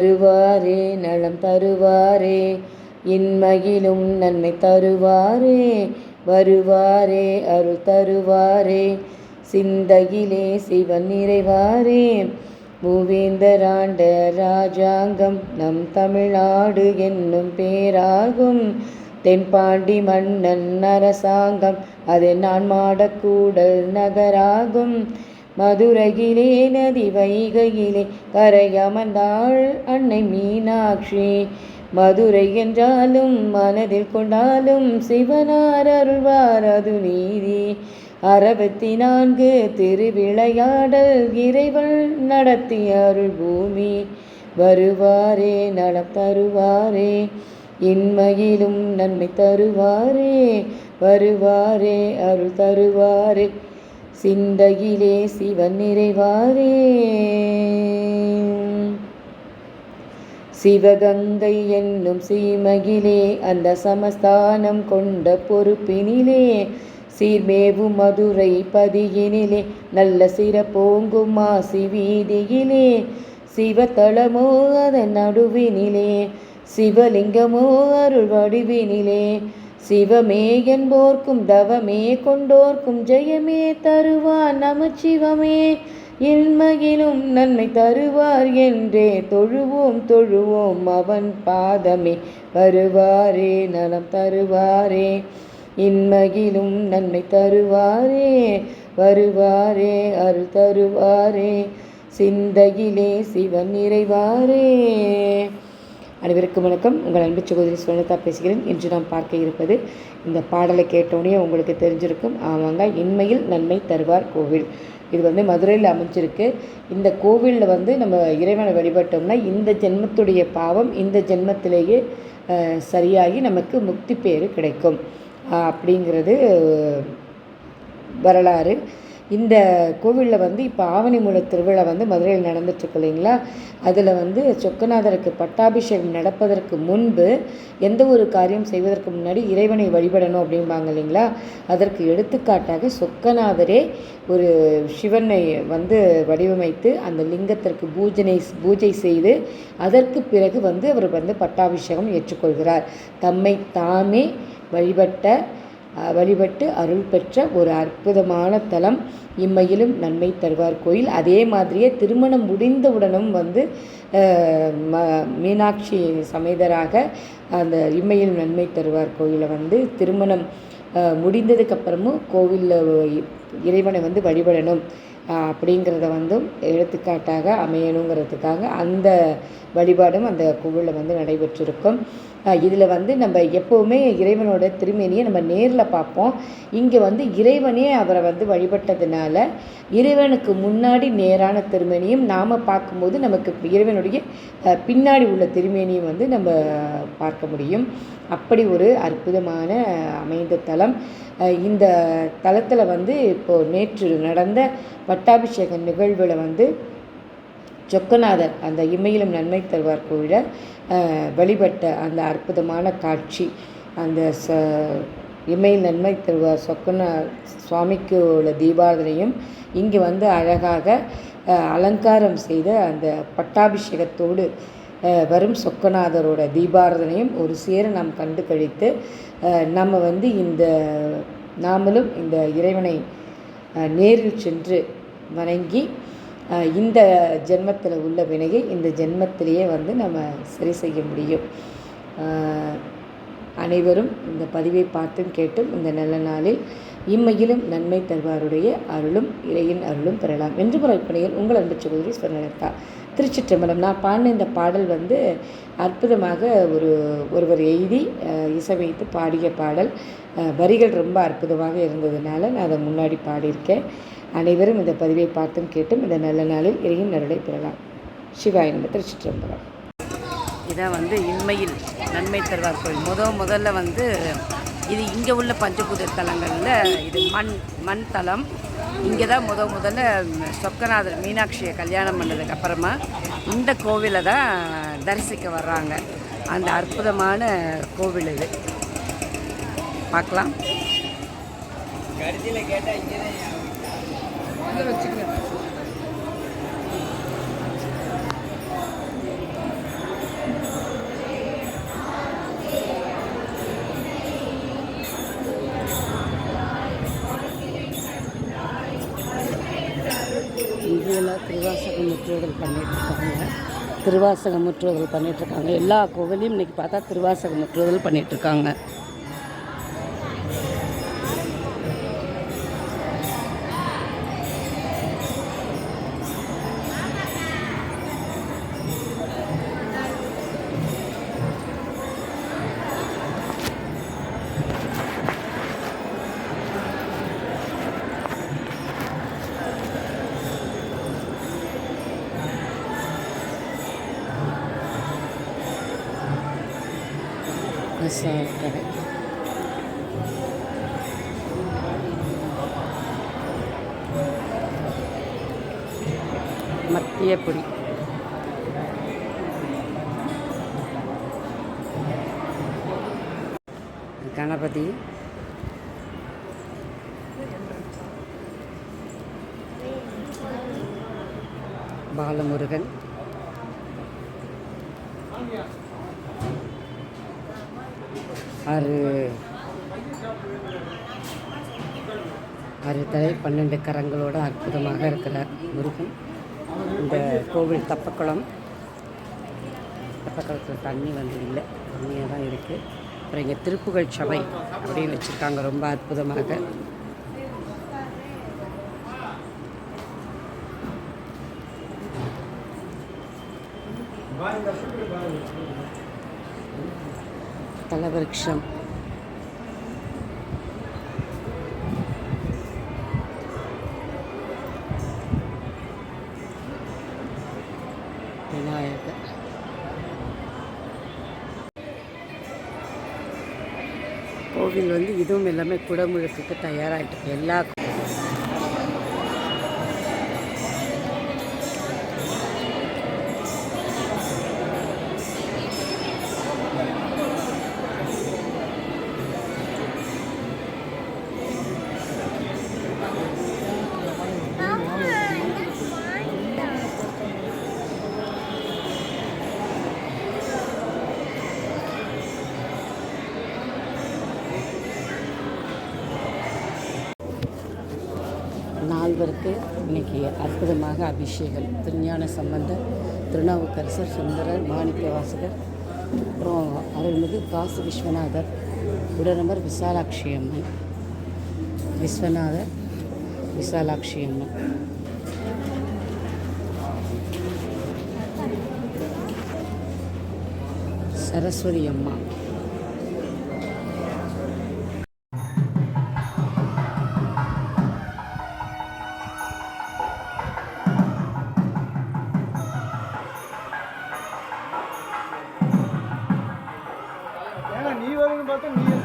வருவாரே நலம் தருவாரே, இன்மையிலும் நன்மை தருவாரே, வருவாரே அருள் தருவாரே, சிந்தையிலே சிவன் நிறைவாரே. மூவேந்தராண்ட ராஜாங்கம் நம் தமிழ்நாடு என்னும் பேராகும், தென்பாண்டி மன்னன் அரசாங்கம் அது நான் மாடக்கூடல் நகராகும். மதுரையிலே நதி வைகையிலே கரையமர்ந்தாள் அன்னை மீனாட்சி, மதுரை என்றாலும் மனதில் கொண்டாலும் சிவனார் அருள்வார் அது நீதி. 64 திருவிளையாடல் இறைவன் நடத்திய அருள் பூமி, வருவாரே நலம் தருவாரே, இன்மையிலும் நன்மை தருவாரே, வருவாரே அருள் தருவாரே, சிந்தையிலே சிவன் நிறைவாரே. சிவகங்கை என்னும் சீமையிலே அந்த சமஸ்தானம் கொண்ட பொறுப்பினிலே, சீர்மேவு மதுரை பதியினிலே நல்ல சிறப்போங்கும் மாசி வீதியிலே, சிவத்தளமோ அதன் நடுவினிலே, சிவலிங்கமோ அருள் வடிவினிலே, சிவமே என்போர்க்கும் தவமே கொண்டோர்க்கும் ஜெயமே தருவார் நமச்சிவமே, இன்மையிலும் நன்மை தருவார் என்றே தொழுவோம் தொழுவோம் அவன் பாதமே. வருவாரே நலம் தருவாரே, இன்மையிலும் நன்மை தருவாரே, வருவாரே அருள் தருவாரே, சிந்தையிலே சிவன் நிறைவாரே. அனைவருக்கும் வணக்கம். உங்கள் அன்பு சகோதரி சுவனதா பேசுகிறேன். இன்று நாம் பார்க்க இருப்பது, இந்த பாடலை கேட்டோடனே உங்களுக்கு தெரிஞ்சிருக்கும், ஆமாங்க, இன்மையில் நன்மை தருவார் கோவில். இது மதுரையில் அமைஞ்சிருக்கு. இந்த கோவிலில் நம்ம இறைவனை வழிபட்டோம்னா இந்த ஜென்மத்துடைய பாவம் இந்த ஜென்மத்திலேயே சரியாகி நமக்கு முக்தி பேறு கிடைக்கும் அப்படிங்கிறது வரலாறு. இந்த கோவிலில் இப்போ ஆவணி மூல திருவிழா மதுரையில் நடந்துட்டுருக்கு இல்லைங்களா. அதில் சொக்கநாதருக்கு பட்டாபிஷேகம் நடப்பதற்கு முன்பு எந்த ஒரு காரியம் செய்வதற்கு முன்னாடி இறைவனை வழிபடணும் அப்படிம்பாங்க இல்லைங்களா. அதற்கு எடுத்துக்காட்டாக சொக்கநாதரே ஒரு சிவனை வடிவமைத்து அந்த லிங்கத்திற்கு பூஜை செய்து அதற்கு பிறகு அவர் பட்டாபிஷேகம் ஏற்றுக்கொள்கிறார். தம்மை தாமே வழிபட்டு அருள் பெற்ற ஒரு அற்புதமான தலம் இம்மையிலும் நன்மை தருவார் கோயில். அதே மாதிரியே திருமணம் முடிந்தவுடனும் மீனாட்சி சமேதராக அந்த இம்மையில் நன்மை தருவார் கோயிலை திருமணம் முடிந்ததுக்கப்புறமும் கோவிலில் இறைவனை வழிபடணும் அப்படிங்கிறத எடுத்துக்காட்டாக அமையணுங்கிறதுக்காக அந்த வழிபாடும் அந்த கோவிலில் நடைபெற்றிருக்கும். இதில் நம்ம எப்போவுமே இறைவனோட திருமேனியை நம்ம நேரில் பார்ப்போம். இங்கே இறைவனே அவரை வழிபட்டதுனால இறைவனுக்கு முன்னாடி நேரான திருமேனியும் நாம் பார்க்கும்போது நமக்கு இறைவனுடைய பின்னாடி உள்ள திருமேனியும் நம்ம பார்க்க முடியும். அப்படி ஒரு அற்புதமான அமைந்த தலம். இந்த தலத்தில் இப்போது நேற்று நடந்த பட்டாபிஷேக நிகழ்வில் சொக்கநாதர் அந்த இம்மையிலும் நன்மை தருவார் கோவிலை வழிபட்ட அந்த அற்புதமான காட்சி, அந்த இம்மையில் நன்மை தருவார் சுவாமிக்கு உள்ள தீபாரதனையும் இங்கே அழகாக அலங்காரம் செய்த அந்த பட்டாபிஷேகத்தோடு வரும் சொக்கநாதரோட தீபாரதனையும் ஒரு சேர நாம் கண்டு கழித்து நம்ம நாமளும் இந்த இறைவனை நேரில் சென்று வணங்கி இந்த ஜென்மத்தில் உள்ள வினையை இந்த ஜென்மத்திலேயே நம்ம சரி செய்ய முடியும். அனைவரும் இந்த பதிவை பார்த்தும் கேட்டும் இந்த நல்ல நாளில் இம்மையிலும் நன்மை தருவாருடைய அருளும் இறையின் அருளும் பெறலாம் என்று முறைப்பணியில் உங்கள் அன்பு சகோதரி ஸ்வர்ணலதா. திருச்சிற்றம்பலம். நான் பாடின இந்த பாடல் அற்புதமாக ஒருவர் எழுதி இசைவைத்து பாடிய பாடல். வரிகள் ரொம்ப அற்புதமாக இருந்ததுனால நான் அதை முன்னாடி பாடியிருக்கேன். அனைவரும் இந்த பதிவை பார்த்தும் கேட்டும் இந்த நல்ல நாளில் இறையின் அருளை பெறலாம். சிவாய நம. திருச்சிற்றம்பலம். இதான் இன்மையில் நன்மை தருவார் கோயில். முதல்ல இது இங்கே உள்ள பஞ்சபூத தலங்களில் இது மண் தலம். இங்கே தான் முதல்ல சொக்கநாதர் மீனாட்சியை கல்யாணம் பண்ணதுக்கு அப்புறமா இந்த கோவிலை தான் தரிசிக்க வர்றாங்க. அந்த அற்புதமான கோவில் இது. பார்க்கலாம். கடைசியில் கேட்டால் இங்கே வச்சுக்கிறேன். முற்றுதல் பண்ணிகிட்ருக்காங்க. திருவாசக முற்றுதல் பண்ணிகிட்ருக்காங்க. எல்லா கோவிலையும் இன்றைக்கி பார்த்தா திருவாசக முற்றுதல் பண்ணிகிட்ருக்காங்க. கடை மத்திய பொடி கணபதி பாலமுருகன் ஆறு தலை 12 கரங்களோடு அற்புதமாக இருக்கிறார் முருகன். இந்த கோவில் தப்பக்குளத்தில் தண்ணி வந்து இல்லை, கம்மியாக தான் இருக்குது. அப்புறம் இங்கே திருப்புகழ் சபை அப்படின்னு வச்சுருக்காங்க ரொம்ப அற்புதமாக. தலவிருட்சம் விநாயகர். கோவில் வந்து இதுவும் எல்லாமே குடமுழுக்குக்கு தயாராகிட்டு எல்லா நால்வருக்கு இன்றைக்கி அற்புதமாக அபிஷேகம். திருஞான சம்பந்தர், திருநாவுக்கரசர், சுந்தரர், மாணிக்க வாசகர், அப்புறம் அருள்மிகு காசி விஸ்வநாதர், உடனமர் விசாலாட்சி அம்மன், விசாலாட்சி அம்மன், சரஸ்வதி அம்மா, நீ வரும்னு பார்த்தா நீ